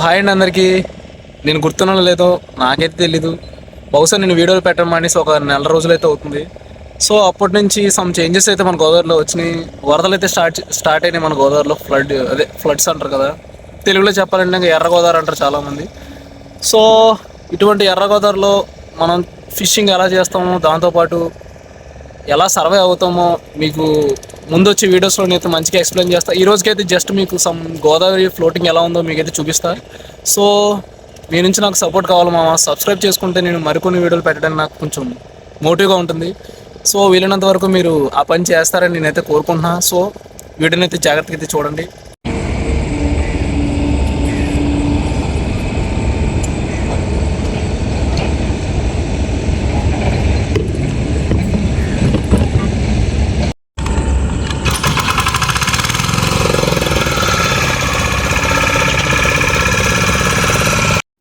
Hi అండి అందరికీ. నేను గుర్తున్నానో లేదో నాకైతే తెలీదు. బహుశా నేను వీడియోలు పెట్టడం మానేసి ఒక నెల రోజులైతే అవుతుంది. సో అప్పటి నుంచి సమ్ చేంజెస్ అయితే మన గోదావరిలో వచ్చినాయి. వరదలు అయితే స్టార్ట్ అయినాయి మన గోదావరిలో. ఫ్లడ్స్ అంటారు కదా, తెలుగులో చెప్పాలంటే ఇంకా ఎర్ర గోదావరి అంటారు చాలామంది. సో ఇటువంటి ఎర్ర గోదావరిలో మనం ఫిషింగ్ ఎలా చేస్తామో, దాంతోపాటు ఎలా సర్వే అవుతామో మీకు ముందు వచ్చే వీడియోస్లో నేనైతే మంచిగా ఎక్స్ప్లెయిన్ చేస్తాను. ఈ రోజుకైతే జస్ట్ మీకు సమ్ గోదావరి ఫ్లోటింగ్ ఎలా ఉందో మీకైతే చూపిస్తా. సో మీ నుంచి నాకు సపోర్ట్ కావాలి మామ. సబ్స్క్రైబ్ చేసుకుంటే నేను మరికొన్ని వీడియోలు పెట్టడానికి నాకు కొంచెం మోటివ్గా ఉంటుంది. సో వీలైనంత వరకు మీరు ఆ పని చేస్తారని నేనైతే కోరుకుంటున్నా. సో వీడియోని అయితే జాగ్రత్తగా అయితే చూడండి.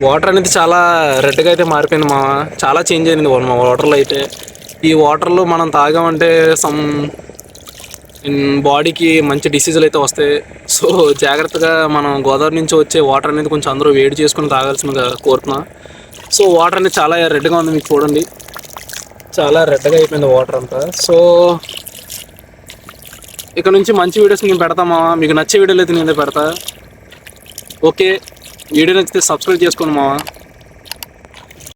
వాటర్ అనేది చాలా రెడ్గా అయితే మారిపోయింది మా. చాలా చేంజ్ అయింది మా వాటర్లో అయితే. ఈ వాటర్లో మనం తాగామంటే సమ్ బాడీకి మంచి డిసీజులు అయితే వస్తాయి. సో జాగ్రత్తగా మనం గోదావరి నుంచి వచ్చే వాటర్ అనేది కొంచెం అందరూ వేడి చేసుకుని తాగాల్సిందిగా కోరుతున్నా. సో వాటర్ అనేది చాలా రెడ్గా ఉంది, మీకు చూడండి. చాలా రెడ్గా అయిపోయింది వాటర్ అంతా. సో ఇక్కడ నుంచి మంచి వీడియోస్ నేను పెడతామా. మీకు నచ్చే వీడియోలు అయితే నేను పెడతా. ఓకే, వీడియో నచ్చితే సబ్స్క్రైబ్ చేసుకోండి మావా.